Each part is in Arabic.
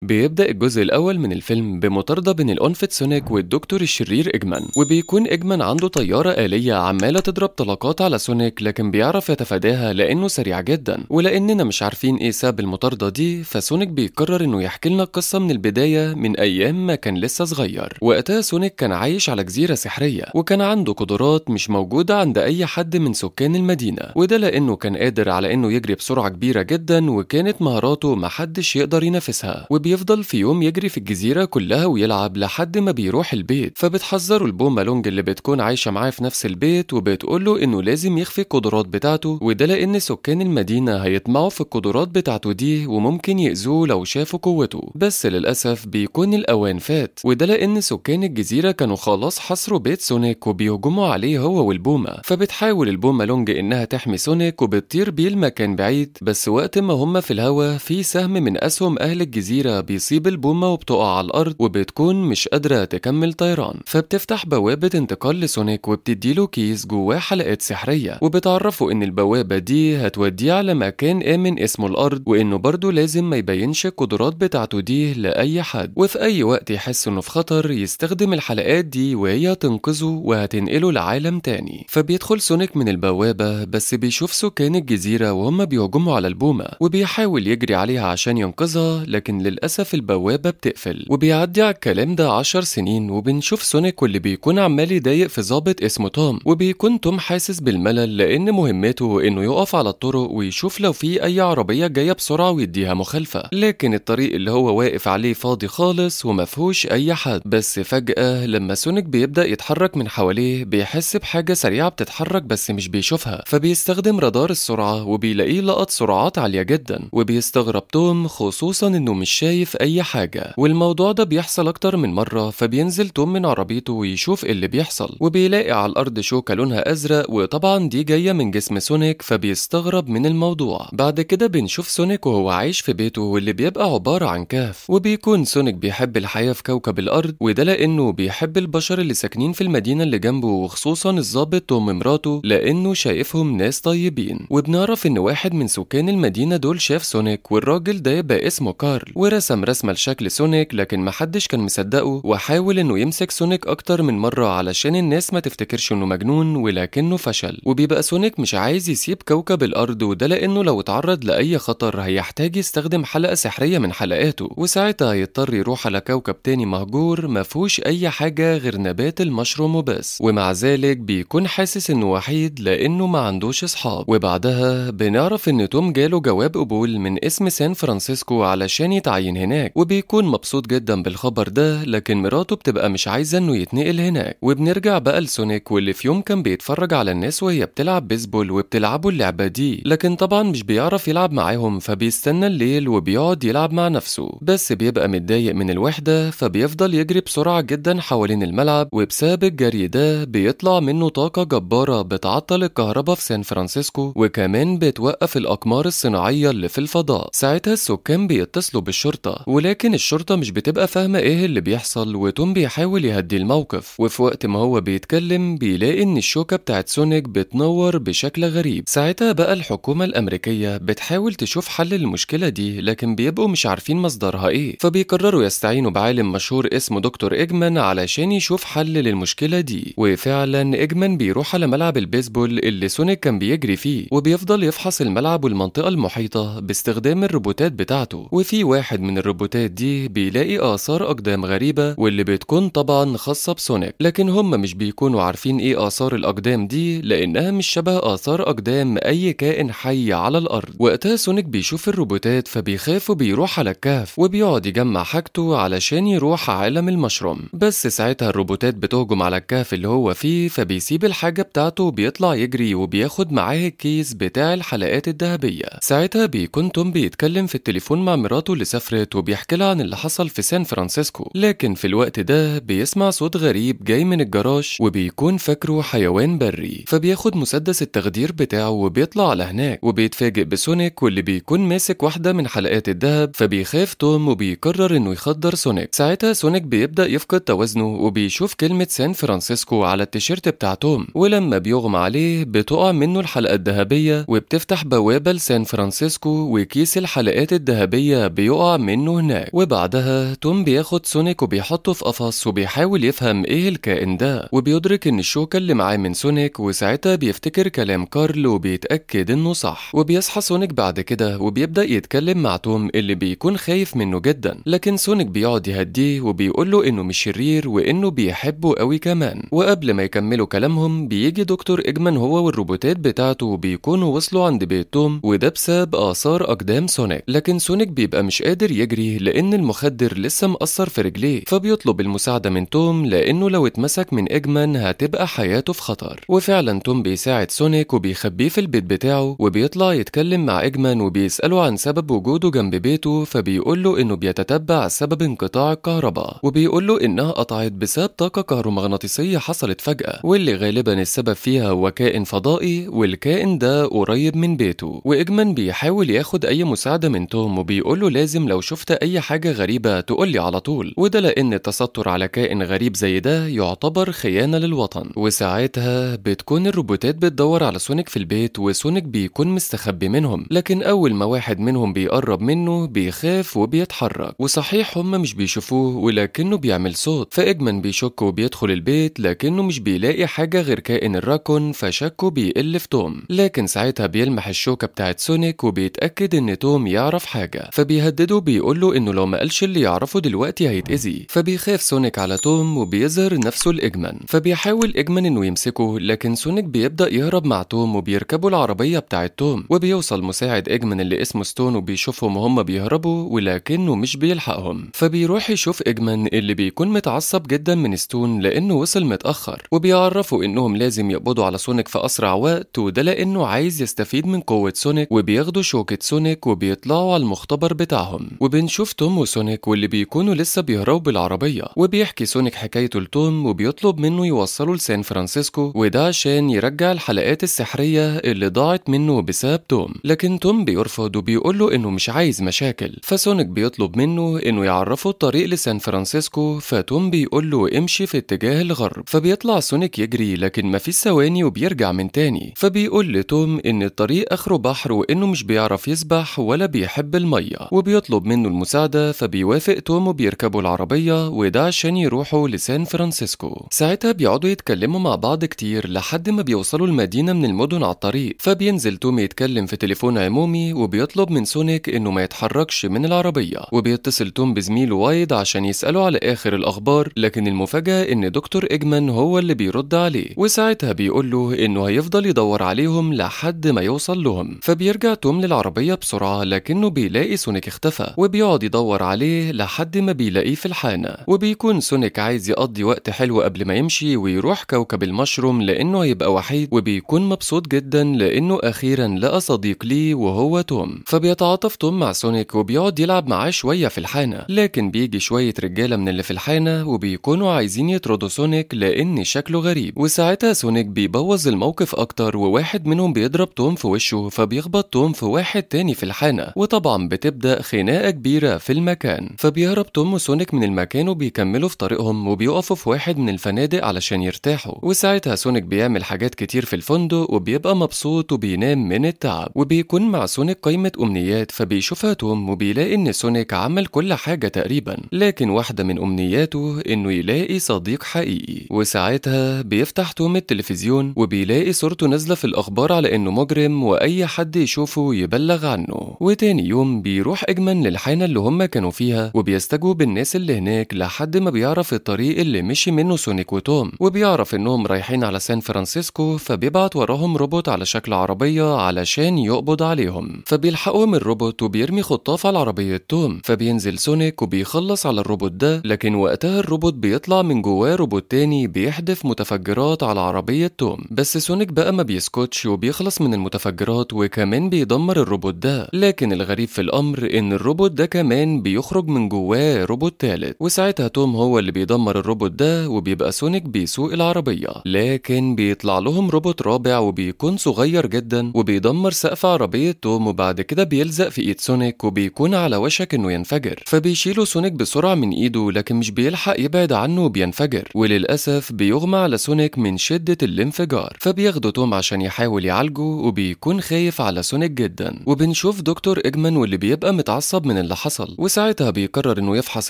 بيبدأ الجزء الأول من الفيلم بمطاردة بين الأنفت سونيك والدكتور الشرير إجمان، وبيكون إجمان عنده طيارة آلية عمالة تضرب طلقات على سونيك، لكن بيعرف يتفاداها لأنه سريع جدا. ولأننا مش عارفين إيه سبب المطاردة دي، فسونيك بيقرر إنه يحكي لنا القصة من البداية من أيام ما كان لسه صغير. وقتها سونيك كان عايش على جزيرة سحرية، وكان عنده قدرات مش موجودة عند أي حد من سكان المدينة، وده لأنه كان قادر على إنه يجري بسرعة كبيرة جدا، وكانت مهاراته محدش يقدر ينافسها. بيفضل في يوم يجري في الجزيرة كلها ويلعب لحد ما بيروح البيت، فبتحذره البومة لونج اللي بتكون عايشة معاه في نفس البيت، وبتقوله انه لازم يخفي القدرات بتاعته، وده لان سكان المدينة هيطمعوا في القدرات بتاعته دي وممكن يأذوه لو شافوا قوته. بس للأسف بيكون الأوان فات، وده لان سكان الجزيرة كانوا خلاص حصروا بيت سونيك وبيهجموا عليه هو والبومة. فبتحاول البومة لونج انها تحمي سونيك وبتطير بيه لمكان بعيد، بس وقت ما هما في الهوا في سهم من أسهم أهل الجزيرة بيصيب البومة وبتقع على الأرض، وبتكون مش قادرة تكمل طيران. فبتفتح بوابة انتقال لسونيك وبتديله كيس جواه حلقات سحرية، وبتعرفه إن البوابة دي هتوديه على مكان آمن اسمه الأرض، وإنه برضه لازم ما يبينش القدرات بتاعته دي لأي حد، وفي أي وقت يحس إنه في خطر يستخدم الحلقات دي وهي تنقذه وهتنقله لعالم تاني. فبيدخل سونيك من البوابة، بس بيشوف سكان الجزيرة وهم بيهجموا على البومة، وبيحاول يجري عليها عشان ينقذها، لكن للأسف البوابة بتقفل. وبيعدي على الكلام ده 10 سنين، وبنشوف سونيك واللي بيكون عمال يضايق في ظابط اسمه توم، وبيكون توم حاسس بالملل لأن مهمته إنه يقف على الطرق ويشوف لو في أي عربية جاية بسرعة ويديها مخالفة، لكن الطريق اللي هو واقف عليه فاضي خالص ومفهوش أي حد. بس فجأة لما سونيك بيبدأ يتحرك من حواليه بيحس بحاجة سريعة بتتحرك بس مش بيشوفها، فبيستخدم رادار السرعة وبيلاقيه لقط سرعات عالية جدا، وبيستغرب توم خصوصا إنه مش شايف أي حاجة. والموضوع ده بيحصل أكتر من مرة، فبينزل توم من عربيته ويشوف اللي بيحصل، وبيلاقي على الأرض شوكة لونها أزرق، وطبعا دي جاية من جسم سونيك، فبيستغرب من الموضوع. بعد كده بنشوف سونيك وهو عايش في بيته، واللي بيبقى عبارة عن كهف، وبيكون سونيك بيحب الحياة في كوكب الأرض، وده لأنه بيحب البشر اللي ساكنين في المدينة اللي جنبه، وخصوصا الضابط توم مراته لأنه شايفهم ناس طيبين. وبنعرف إن واحد من سكان المدينة دول شاف سونيك، والراجل ده يبقى اسمه كارل، ورسم رسمة لشكل سونيك، لكن محدش كان مصدقه، وحاول انه يمسك سونيك اكتر من مرة علشان الناس ما تفتكرش انه مجنون، ولكنه فشل. وبيبقى سونيك مش عايز يسيب كوكب الارض، وده لانه لو اتعرض لاي خطر هيحتاج يستخدم حلقة سحرية من حلقاته، وساعتها هيضطر يروح على كوكب تاني مهجور مفهوش اي حاجة غير نبات المشروم وبس. ومع ذلك بيكون حاسس انه وحيد لانه ما عندوش اصحاب. وبعدها بنعرف ان توم جاله جواب قبول من اسم سان فرانسيسكو علشان يتعين هناك، وبيكون مبسوط جدا بالخبر ده، لكن مراته بتبقى مش عايزة انه يتنقل هناك. وبنرجع بقى لسونيك واللي في يوم كان بيتفرج على الناس وهي بتلعب بيسبول وبتلعبوا اللعبة دي، لكن طبعا مش بيعرف يلعب معاهم، فبيستنى الليل وبيقعد يلعب مع نفسه، بس بيبقى متضايق من الوحدة، فبيفضل يجري بسرعة جدا حوالين الملعب، وبسبب الجري ده بيطلع منه طاقة جبارة بتعطل الكهرباء في سان فرانسيسكو، وكمان بتوقف الأقمار الصناعية اللي في الفضاء. ساعتها السكان بيتصلوا بالشرطة، ولكن الشرطة مش بتبقى فاهمة ايه اللي بيحصل، وتوم بيحاول يهدي الموقف. وفي وقت ما هو بيتكلم بيلاقي ان الشوكة بتاعت سونيك بتنور بشكل غريب. ساعتها بقى الحكومة الأمريكية بتحاول تشوف حل للمشكلة دي، لكن بيبقوا مش عارفين مصدرها ايه، فبيقرروا يستعينوا بعالم مشهور اسمه دكتور إجمان علشان يشوف حل للمشكلة دي. وفعلا إجمان بيروح على ملعب البيسبول اللي سونيك كان بيجري فيه، وبيفضل يفحص الملعب والمنطقة المحيطة باستخدام الروبوتات بتاعته. وفي واحد من الروبوتات دي بيلاقي آثار أقدام غريبة، واللي بتكون طبعا خاصة بسونيك، لكن هم مش بيكونوا عارفين ايه آثار الأقدام دي لأنها مش شبه آثار أقدام أي كائن حي على الأرض. وقتها سونيك بيشوف الروبوتات فبيخاف وبيروح على الكهف، وبيقعد يجمع حاجته علشان يروح عالم المشروم. بس ساعتها الروبوتات بتهجم على الكهف اللي هو فيه، فبيسيب الحاجة بتاعته وبيطلع يجري، وبياخد معاه الكيس بتاع الحلقات الذهبية. ساعتها بيكون توم بيتكلم في التليفون مع مراته اللي سافرت، وبيحكي لها عن اللي حصل في سان فرانسيسكو، لكن في الوقت ده بيسمع صوت غريب جاي من الجراج، وبيكون فاكره حيوان بري، فبياخد مسدس التخدير بتاعه وبيطلع على هناك، وبيتفاجئ بسونيك واللي بيكون ماسك واحدة من حلقات الذهب، فبيخاف توم وبيقرر انه يخدر سونيك. ساعتها سونيك بيبدأ يفقد توازنه، وبيشوف كلمة سان فرانسيسكو على التيشيرت بتاع توم، ولما بيغمى عليه بتقع منه الحلقة الذهبية، وبتفتح بوابة لسان فرانسيسكو، وكيس الحلقات الذهبية بيقع منه هناك. وبعدها توم بياخد سونيك وبيحطه في قفص وبيحاول يفهم ايه الكائن ده، وبيدرك ان الشوكة اللي معاه من سونيك، وساعتها بيفتكر كلام كارل وبيتأكد انه صح. وبيصحى سونيك بعد كده وبيبدأ يتكلم مع توم اللي بيكون خايف منه جدا، لكن سونيك بيقعد يهديه وبيقوله انه مش شرير وانه بيحبه قوي كمان. وقبل ما يكملوا كلامهم بيجي دكتور إجمان هو والروبوتات بتاعته وبيكونوا وصلوا عند بيت توم، وده بسبب آثار أقدام سونيك. لكن سونيك بيبقى مش قادر يجري لأن المخدر لسه مأثر في رجليه، فبيطلب المساعدة من توم لأنه لو اتمسك من إجمان هتبقى حياته في خطر. وفعلا توم بيساعد سونيك وبيخبيه في البيت بتاعه، وبيطلع يتكلم مع إجمان وبيسأله عن سبب وجوده جنب بيته، فبيقوله إنه بيتتبع سبب انقطاع الكهرباء، وبيقوله إنها قطعت بسبب طاقة كهرومغناطيسية حصلت فجأة، واللي غالبا السبب فيها هو كائن فضائي، والكائن ده قريب من بيته. وإجمان بيحاول ياخد أي مساعدة من توم وبيقوله لازم لو شفت أي حاجة غريبة تقولي على طول، وده لأن التستر على كائن غريب زي ده يعتبر خيانة للوطن. وساعتها بتكون الروبوتات بتدور على سونيك في البيت، وسونيك بيكون مستخبي منهم، لكن أول ما واحد منهم بيقرب منه بيخاف وبيتحرك. وصحيح هم مش بيشوفوه ولكنه بيعمل صوت، فإجمان بيشك وبيدخل البيت لكنه مش بيلاقي حاجة غير كائن الراكون، فشكه بيقل في توم. لكن ساعتها بيلمح الشوكة بتاعت سونيك وبيتأكد ان توم يعرف حاجة، فبيهدده بيقوله انه لو ما قالش اللي يعرفه دلوقتي هيتأذي. فبيخاف سونيك على توم وبيظهر نفسه لإجمان، فبيحاول إجمان انه يمسكه، لكن سونيك بيبدأ يهرب مع توم وبيركبوا العربية بتاعت توم. وبيوصل مساعد إجمان اللي اسمه ستون وبيشوفهم وهم بيهربوا ولكنه مش بيلحقهم، فبيروح يشوف إجمان اللي بيكون متعصب جدا من ستون لانه وصل متأخر، وبيعرفوا انهم لازم يقبضوا على سونيك في اسرع وقت، وده لانه عايز يستفيد من قوة سونيك. وبياخدوا شوكة سونيك وبيطلعوا على المختبر بتاعهم، وبنشوف توم وسونيك واللي بيكونوا لسه بيهربوا بالعربية، وبيحكي سونيك حكايته لتوم وبيطلب منه يوصله لسان فرانسيسكو، وده عشان يرجع الحلقات السحرية اللي ضاعت منه بسبب توم. لكن توم بيرفض وبيقوله انه مش عايز مشاكل، فسونيك بيطلب منه انه يعرفه الطريق لسان فرانسيسكو، فتوم بيقوله امشي في اتجاه الغرب. فبيطلع سونيك يجري لكن مفيش ثواني وبيرجع من تاني، فبيقول لتوم ان الطريق اخره بحر وانه مش بيعرف يسبح ولا بيحب المية، وبيطلب منه المساعدة. فبيوافق توم وبيركبوا العربية، وده عشان يروحوا لسان فرانسيسكو. ساعتها بيقعدوا يتكلموا مع بعض كتير لحد ما بيوصلوا المدينة من المدن على الطريق، فبينزل توم يتكلم في تليفون عمومي وبيطلب من سونيك انه ما يتحركش من العربية. وبيتصل توم بزميله وايد عشان يسأله على اخر الاخبار، لكن المفاجأة ان دكتور إجمان هو اللي بيرد عليه، وساعتها بيقول له انه هيفضل يدور عليهم لحد ما يوصل لهم. فبيرجع توم للعربية بسرعة لكنه بيلاقي سونيك اختفى، وبيقعد يدور عليه لحد ما بيلاقيه في الحانة. وبيكون سونيك عايز يقضي وقت حلو قبل ما يمشي ويروح كوكب المشروم لانه هيبقى وحيد، وبيكون مبسوط جدا لانه اخيرا لقى صديق ليه وهو توم. فبيتعاطف توم مع سونيك وبيقعد يلعب معاه شوية في الحانة، لكن بيجي شوية رجالة من اللي في الحانة وبيكونوا عايزين يطردوا سونيك لان شكله غريب. وساعتها سونيك بيبوظ الموقف اكتر، وواحد منهم بيضرب توم في وشه، فبيخبط توم في واحد تاني في الحانة، وطبعا بتبدأ خناقة كبيرة في المكان. فبيهرب توم وسونيك من المكان وبيكملوا في طريقهم، وبيقفوا في واحد من الفنادق علشان يرتاحوا. وساعتها سونيك بيعمل حاجات كتير في الفندق وبيبقى مبسوط وبينام من التعب. وبيكون مع سونيك قائمة أمنيات، فبيشوفها توم وبيلاقي إن سونيك عمل كل حاجة تقريبا، لكن واحدة من أمنياته إنه يلاقي صديق حقيقي. وساعتها بيفتح توم التلفزيون وبيلاقي صورته نازلة في الأخبار على إنه مجرم وأي حد يشوفه يبلغ عنه. وتاني يوم بيروح إجمان للحانة اللي هم كانوا فيها وبيستجوب الناس اللي هناك لحد ما بيعرف الطريق اللي مشي منه سونيك وتوم، وبيعرف إنهم رايحين على سان فرانسيسكو. فبيبعت وراهم روبوت على شكل عربية علشان يقبض عليهم، فبيلحقهم الروبوت وبيرمي خطاف على عربية توم. فبينزل سونيك وبيخلص على الروبوت ده، لكن وقتها الروبوت بيطلع من جواه روبوت تاني بيحدف متفجرات على عربية توم. بس سونيك بقى ما بيسكتش وبيخلص من المتفجرات وكمان بيدمر الروبوت ده. لكن الغريب في الأمر إن الروبوت ده كمان بيخرج من جواه روبوت تالت، وساعتها توم هو اللي بيدمر الروبوت ده وبيبقى سونيك بيسوق العربية. لكن بيطلع لهم روبوت رابع وبيكون صغير جدا وبيدمر سقف عربية توم، وبعد كده بيلزق في ايد سونيك وبيكون على وشك انه ينفجر. فبيشيله سونيك بسرعة من ايده لكن مش بيلحق يبعد عنه وبينفجر، وللأسف بيغمى على سونيك من شدة الانفجار. فبياخده توم عشان يحاول يعالجه وبيكون خايف على سونيك جدا. وبنشوف دكتور إجمان واللي بيبقى متعصب من اللي حصل، وساعتها بيقرر انه يفحص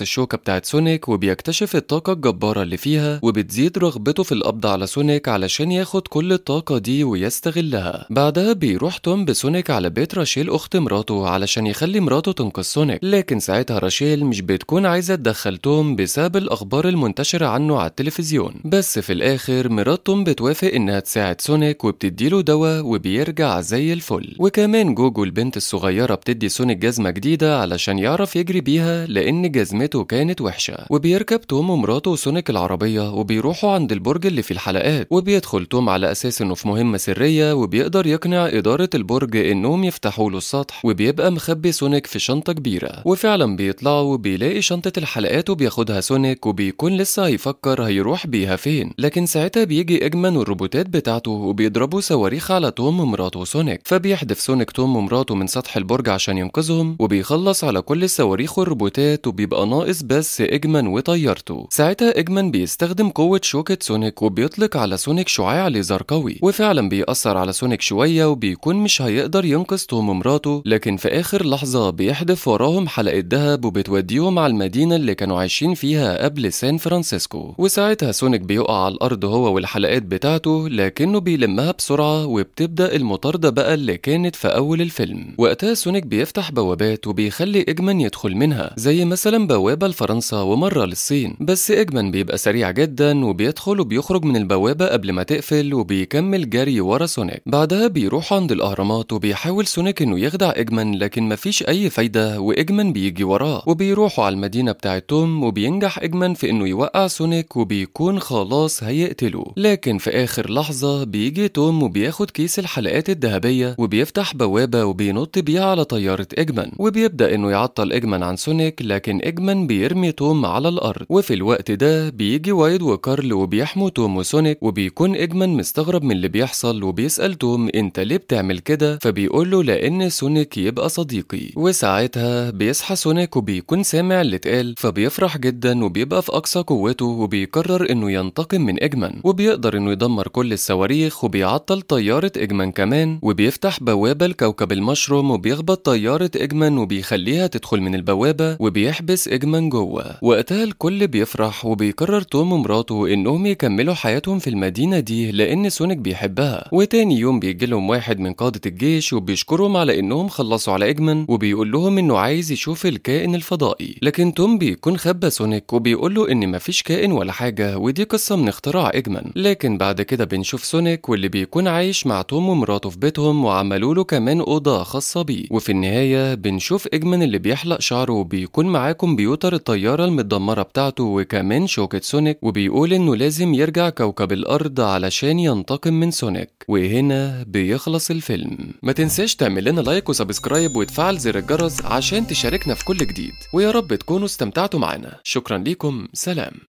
الشوكة بتاعت سونيك وبيكتشف الطاقة الجبارة اللي فيها، وبتزيد رغبته في القبض على سونيك علشان ياخد كل الطاقة دي ويستغلها. بعدها بيروح توم بسونيك على بيت راشيل أخت مراته علشان يخلي مراته تنقذ سونيك، لكن ساعتها راشيل مش بتكون عايزة تدخل توم بسبب الأخبار المنتشرة عنه على التلفزيون. بس في الآخر مرات توم بتوافق إنها تساعد سونيك وبتديله دواء وبيرجع زي الفل. وكمان جوجو البنت الصغيرة بتدي سونيك جزمة جديدة علشان يعرف يجري بيها لأن جزمته كانت وحشة. وبيركب توم ومراته وسونيك العربية وبيروحوا عند البرج اللي في الحلقات، وبيدخل توم على أساس إنه في مهمة سرية، وبيقدر يقنع إدارة البرج إنهم يفتحوا له السطح، وبيبقى مخبي سونيك في شنطة كبيرة. وفعلا بيطلعوا وبيلاقي شنطة الحلقات وبياخدها سونيك، وبيكون لسه هيفكر هيروح بيها فين، لكن ساعتها بيجي إجمان والروبوتات بتاعته وبيضربوا صواريخ على توم ومراته وسونيك. فبيحدف سونيك توم ومراته من سطح البرج عشان ينقذهم، وبيخلص على كل الصواريخ والروبوتات، وبيبقى ناقص بس إجمان وطيارته. ساعتها إجمان بيستخدم قوة شوكة سونيك وبيطلق على سونيك شعاع ليزر قوي، وفعلا بيأثر على سونيك شوية وبيكون مش هيقدر ينقذ توم ومراته، لكن في آخر لحظة بيحدف وراهم حلقة دهب وبتوديهم على المدينة اللي كانوا عايشين فيها قبل سان فرانسيسكو. وساعتها سونيك بيقع على الأرض هو والحلقات بتاعته، لكنه بيلمها بسرعة وبتبدأ المطاردة بقى اللي كانت في أول الفيلم. وقتها سونيك بيفتح بوابات وبيخلي إجمان يدخل منها، زي مثلا بوابة لفرنسا ومرة للصين، بس إجمان بيبقى سريع جدا وبيدخل وبيخرج من البوابة قبل ما تقفل، وبيكمل جري ورا سونيك. بعدها بيروح عند الأهرامات وبيحاول سونيك إنه يخدع إجمان، لكن مفيش أي فايدة وإجمان بيجي وراه. وبيروحوا على المدينة بتاعت توم وبينجح إجمان في إنه يوقع سونيك وبيكون خلاص هيقتله، لكن في آخر لحظة بيجي توم وبياخد كيس الحلقات الذهبية وبيفتح بوابة وبينط بيها على طيارة إجمان، وبيبدأ إنه يعطل إجمان عن سونيك، لكن إجمان بيرمي توم على الأرض. وفي الوقت ده بيجي وايد وكارل وبيحموا توم وسونيك، وبيكون إجمان مستغرب من اللي بيحصل وبيسأل توم أنت ليه بتعمل كده، فبيقول له لأن سونيك يبقى صديقي. وساعتها بيصحى سونيك وبيكون سامع اللي اتقال، فبيفرح جدا وبيبقى في أقصى قوته وبيقرر إنه ينتقم من إجمان، وبيقدر إنه يدمر كل الصواريخ وبيعطل طيارة إجمان كمان، وبيفتح بوابة لكوكب المشروم وبيخبط طيارة إجمان وبيخليها تدخل من البوابة وبيحبس إجمان جوه. وقتها الكل بيفرح وبيقرر توم ومراته إنهم يكملوا حياتهم في المدينة دي لأن سونيك بيحبها. وتاني يوم بيجيلهم واحد من قادة الجيش وبيشكرهم على إنهم خلصوا على إجمان، وبيقول لهم إنه عايز يشوف الكائن الفضائي، لكن توم بيكون خبى سونيك وبيقول له إن مفيش كائن ولا حاجة ودي قصة من اختراع إجمان. لكن بعد كده بنشوف سونيك واللي بيكون عايش مع توم ومراته في بيتهم، وعملوا له كمان أوضة خاصة بيه. وفي النهاية بنشوف إجمان اللي بيحلق شعره وبيكون معاه كمبيوتر الطيارة المتدمرة بتاعته وكمان شوكة سونيك، وبيقول إنه لازم يرجع كوكب الأرض علشان ينتقم من سونيك. وهنا بيخلص الفيلم. ما تنساش تعمل لنا لايك وسبسكرايب وتفعل زر الجرس عشان تشاركنا في كل جديد، ويا رب تكونوا استمتعتوا معنا. شكرا ليكم، سلام.